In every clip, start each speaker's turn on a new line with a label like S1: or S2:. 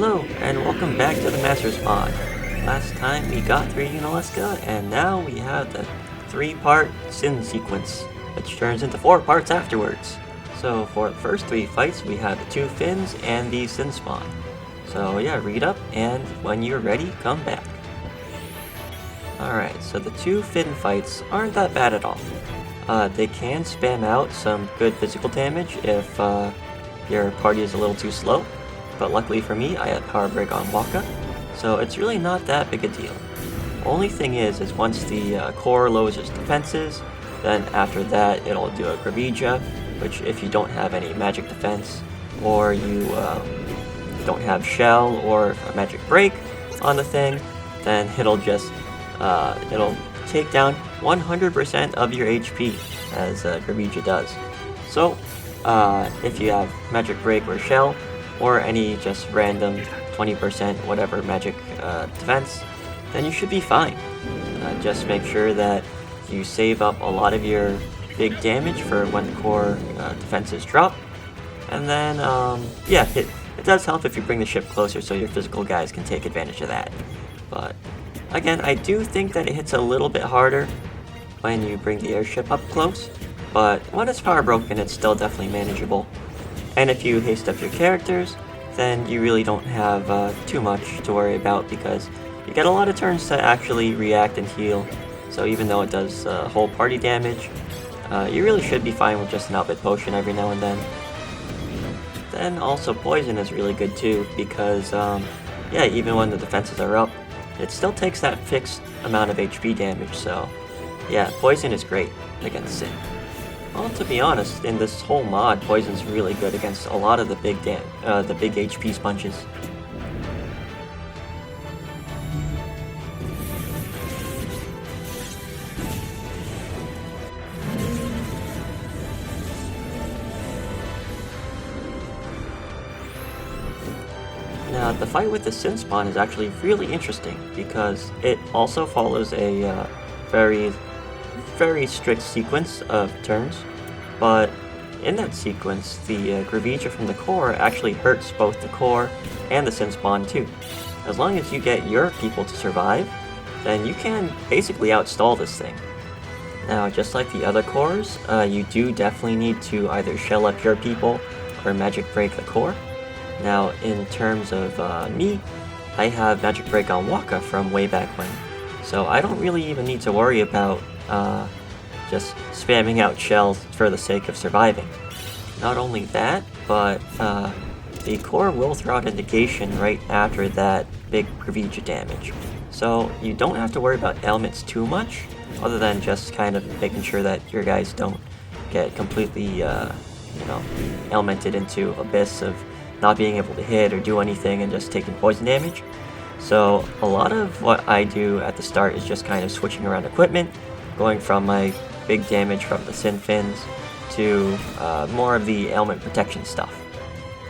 S1: Hello, and welcome back to the Master Spawn. Last time we got through Unalaska, and now we have the 3-part Sin sequence, which turns into 4 parts afterwards. So for the first 3 fights, we have the 2 Fins and the Sinspawn. So yeah, read up, and when you're ready, come back. Alright, so the 2 Fin fights aren't that bad at all. They can spam out some good physical damage if your party is a little too slow. But luckily for me, I have Power Break on Waka, so it's really not that big a deal. Only thing is once the core lowers its defenses, then after that it'll do a Gravija, which if you don't have any magic defense, or you don't have Shell or a Magic Break on the thing, then it'll just it'll take down 100% of your HP, as Gravija does. So if you have Magic Break or Shell, or any just random 20% whatever magic defense, then you should be fine. Just make sure that you save up a lot of your big damage for when the core defenses drop. And then, yeah, it does help if you bring the ship closer so your physical guys can take advantage of that. But again, I do think that it hits a little bit harder when you bring the airship up close, but when it's power broken, it's still definitely manageable. And if you haste up your characters, then you really don't have too much to worry about, because you get a lot of turns to actually react and heal. So even though it does whole party damage, you really should be fine with just an outfit potion every now and then. Then also poison is really good too, because yeah, even when the defenses are up, it still takes that fixed amount of HP damage. So yeah, poison is great against Sin. Well, to be honest, in this whole mod, poison's really good against a lot of the big HP sponges. Now, the fight with the Sinspawn is actually really interesting because it also follows a very strict sequence of turns, but in that sequence, the Gravija from the core actually hurts both the core and the Sinspawn too. As long as you get your people to survive, then you can basically outstall this thing. Now, just like the other cores, you do definitely need to either shell up your people or magic break the core. Now, in terms of me, I have magic break on Waka from way back when, so I don't really even need to worry about just spamming out shells for the sake of surviving. Not only that, but the core will throw out a negation right after that big Gravija damage. So you don't have to worry about elements too much, other than just kind of making sure that your guys don't get completely elemented into abyss of not being able to hit or do anything and just taking poison damage. So a lot of what I do at the start is just kind of switching around equipment, going from my big damage from the Sin Fins to more of the ailment protection stuff.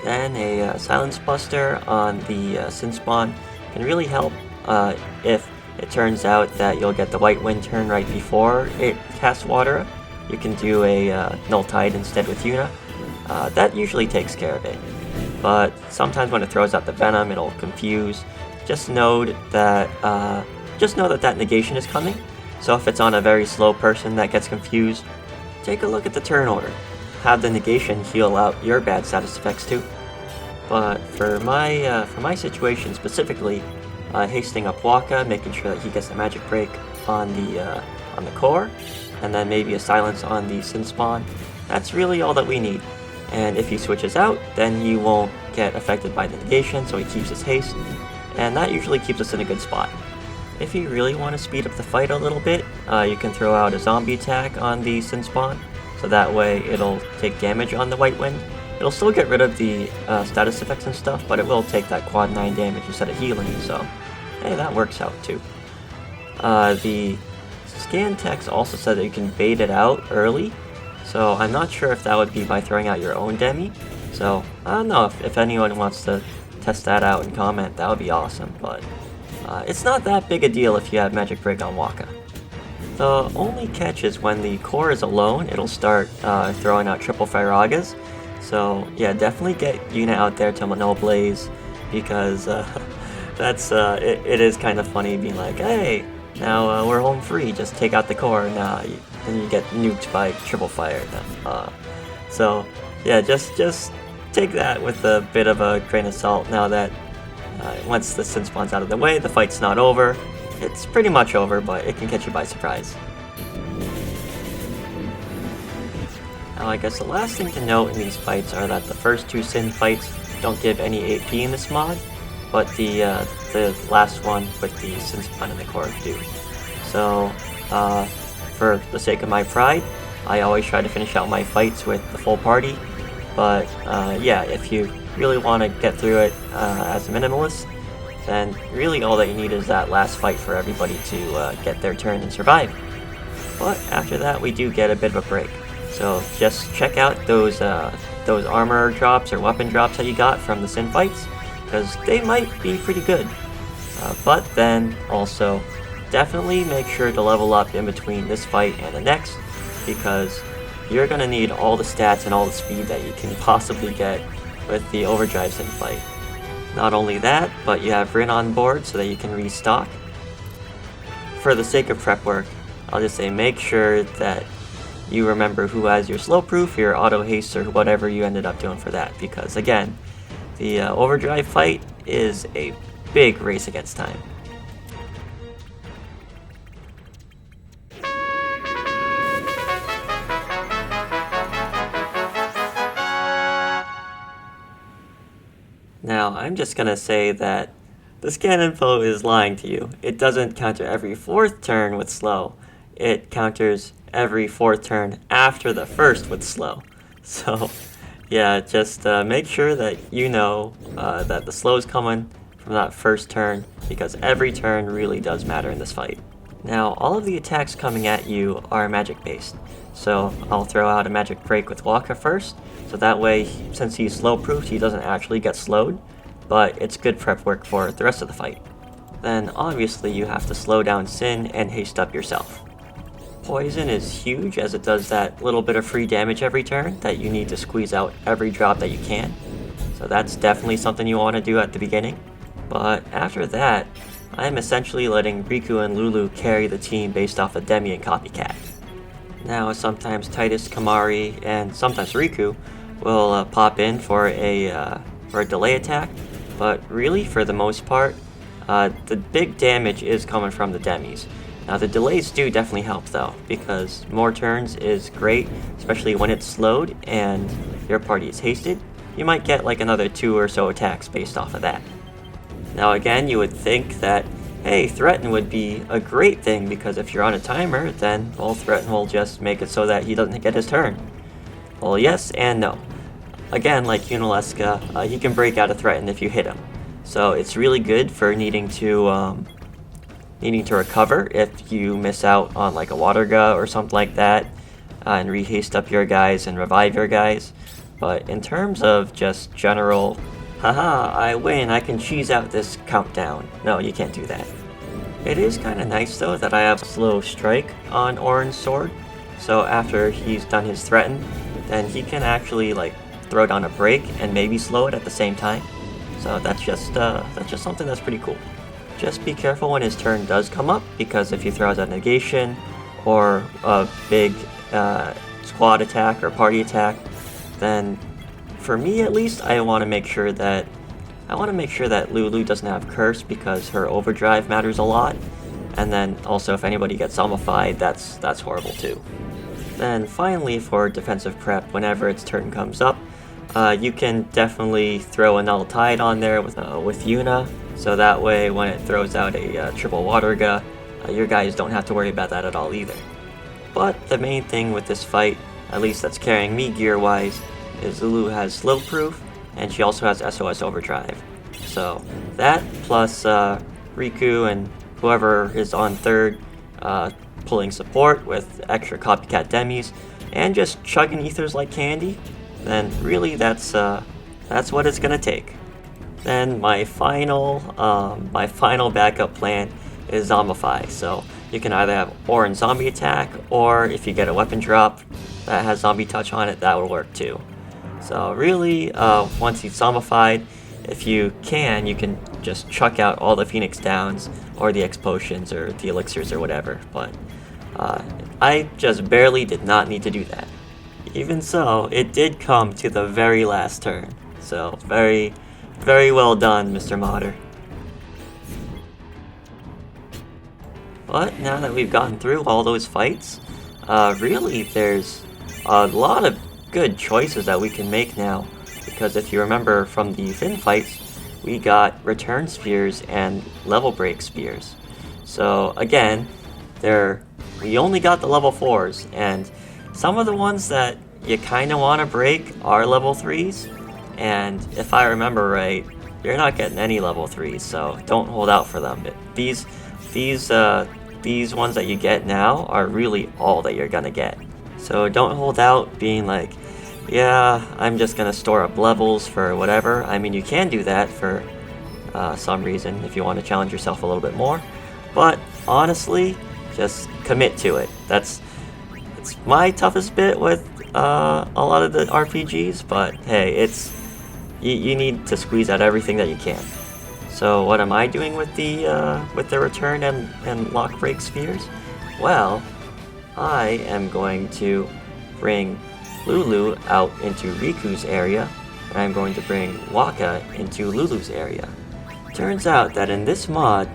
S1: Then a Silence Buster on the Sinspawn can really help if it turns out that you'll get the White Wind turn right before it casts Water. You can do a Null Tide instead with Yuna. That usually takes care of it. But sometimes when it throws out the Venom, it'll confuse. Just know that that negation is coming. So if it's on a very slow person that gets confused, take a look at the turn order. Have the negation heal out your bad status effects too. But for my situation specifically, hasting up Waka, making sure that he gets the magic break on the core, and then maybe a silence on the Sinspawn. That's really all that we need. And if he switches out, then you won't get affected by the negation, so he keeps his haste, and that usually keeps us in a good spot. If you really want to speed up the fight a little bit, you can throw out a zombie attack on the Sinspawn, so that way it'll take damage on the White Wind. It'll still get rid of the status effects and stuff, but it will take that quad 9 damage instead of healing, so hey, that works out too. The scan text also said that you can bait it out early, so I'm not sure if that would be by throwing out your own demi, so I don't know if anyone wants to test that out and comment, that would be awesome, but it's not that big a deal if you have Magic Break on Waka. The only catch is when the core is alone, it'll start throwing out triple Firagas. So yeah, definitely get Yuna out there to Mano Blaze because it is kind of funny being like, hey, now we're home free, just take out the core, and then you get nuked by triple fire. So yeah, just take that with a bit of a grain of salt. Now that once the Sinspawn's out of the way, the fight's not over. It's pretty much over, but it can catch you by surprise. Now I guess the last thing to note in these fights are that the first two Sin fights don't give any AP in this mod, but the last one with the Sinspawn and the core do. So for the sake of my pride, I always try to finish out my fights with the full party. But yeah, if you really want to get through it as a minimalist, then really all that you need is that last fight for everybody to get their turn and survive. But after that, we do get a bit of a break. So just check out those armor drops or weapon drops that you got from the Sin fights, because they might be pretty good. But then also, definitely make sure to level up in between this fight and the next, because you're going to need all the stats and all the speed that you can possibly get with the Overdrive Sin fight. Not only that, but you have Rin on board so that you can restock. For the sake of prep work, I'll just say make sure that you remember who has your slow proof, your auto haste, or whatever you ended up doing for that, because again, the Overdrive fight is a big race against time. Now, I'm just gonna say that the scan info is lying to you. It doesn't counter every 4th turn with slow. It counters every 4th turn after the 1st with slow. So, yeah, just make sure that you know that the slow is coming from that 1st turn, because every turn really does matter in this fight. Now, all of the attacks coming at you are magic based. So I'll throw out a magic break with Waka first, so that way, since he's slow proofed, he doesn't actually get slowed, but it's good prep work for the rest of the fight. Then obviously you have to slow down Sin and haste up yourself. Poison is huge, as it does that little bit of free damage every turn that you need to squeeze out every drop that you can. So that's definitely something you want to do at the beginning. But after that, I'm essentially letting Riku and Lulu carry the team based off of Demi and Copycat. Now sometimes Titus, Kamari, and sometimes Riku will pop in for a delay attack, but really for the most part, the big damage is coming from the Demis. Now the delays do definitely help though, because more turns is great, especially when it's slowed and your party is hasted. You might get like another 2 or so attacks based off of that. Now again, you would think that, hey, Threaten would be a great thing, because if you're on a timer, then, well, Threaten will just make it so that he doesn't get his turn. Well, yes and no. Again, like Unaleska, he can break out a Threaten if you hit him. So it's really good for needing to recover if you miss out on like a Water Gu or something like that, and rehaste up your guys and revive your guys. But in terms of just general, haha, I win, I can cheese out this countdown. No, you can't do that. It is kind of nice though that I have slow strike on Orin's sword, so after he's done his threaten, then he can actually like throw down a break and maybe slow it at the same time. So that's just something that's pretty cool. Just be careful when his turn does come up, because if he throws a negation or a big squad attack or party attack, then for me at least, I want to make sure that Lulu doesn't have curse, because her overdrive matters a lot. And then also if anybody gets zombified, that's horrible too. Then finally, for defensive prep, whenever its turn comes up, you can definitely throw a Null Tide on there with Yuna, so that way when it throws out a triple Water Gu, your guys don't have to worry about that at all either. But the main thing with this fight, at least that's carrying me gear-wise, is Lulu has slow proof, and she also has SOS overdrive. So that plus Riku and whoever is on third pulling support with extra copycat demis and just chugging ethers like candy, then really that's what it's gonna take. Then my final backup plan is Zombify. So you can either have Orin zombie attack, or if you get a weapon drop that has zombie touch on it, that will work too. So really, once he's zombified, if you can just chuck out all the Phoenix Downs or the X Potions or the Elixirs or whatever, but I just barely did not need to do that. Even so, it did come to the very last turn, so very, very well done, Mr. Modder. But now that we've gotten through all those fights, really there's a lot of good choices that we can make now, because if you remember from the Finn fights, we got return spears and level break spears. So again, we only got the level 4s, and some of the ones that you kind of want to break are level 3s, and if I remember right, you're not getting any level 3s, so don't hold out for them. These ones that you get now are really all that you're gonna get. So don't hold out being like, yeah, I'm just gonna store up levels for whatever. I mean, you can do that for some reason if you want to challenge yourself a little bit more, but honestly, just commit to it. It's my toughest bit with a lot of the RPGs, but hey, you need to squeeze out everything that you can. So what am I doing with the return and lock break spheres? Well, I am going to bring Lulu out into Riku's area, and I'm going to bring Waka into Lulu's area. Turns out that in this mod,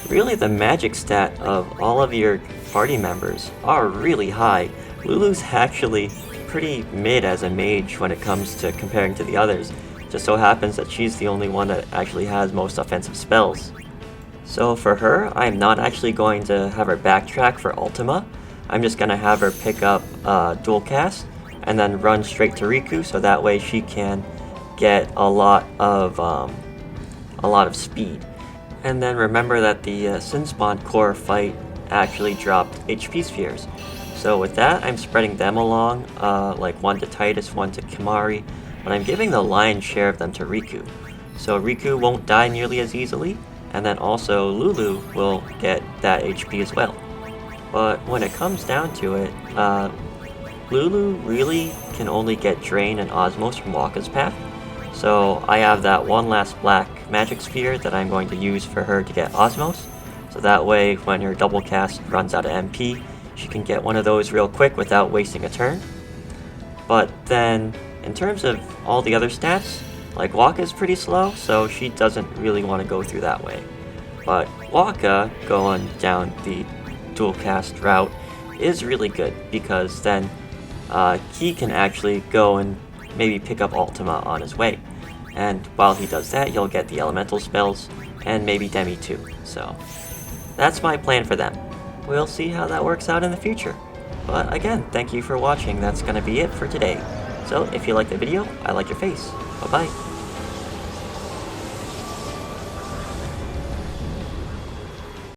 S1: really the magic stat of all of your party members are really high. Lulu's actually pretty mid as a mage when it comes to comparing to the others. Just so happens that she's the only one that actually has most offensive spells. So for her, I'm not actually going to have her backtrack for Ultima. I'm just going to have her pick up dual cast and then run straight to Riku, so that way she can get a lot of speed. And then remember that the Sinspawn core fight actually dropped HP spheres. So with that, I'm spreading them along, like one to Titus, one to Kimari, but I'm giving the lion's share of them to Riku. So Riku won't die nearly as easily, and then also Lulu will get that HP as well. But when it comes down to it, Lulu really can only get Drain and Osmos from Waka's path. So I have that one last black magic sphere that I'm going to use for her to get Osmos. So that way, when her double cast runs out of MP, she can get one of those real quick without wasting a turn. But then, in terms of all the other stats, like Waka's pretty slow, so she doesn't really want to go through that way. But Waka going down the dual cast route is really good, because then he can actually go and maybe pick up Ultima on his way. And while he does that, you'll get the elemental spells, and maybe Demi too. So that's my plan for them. We'll see how that works out in the future. But again, thank you for watching. That's gonna be it for today. So if you liked the video, I like your face. Bye bye.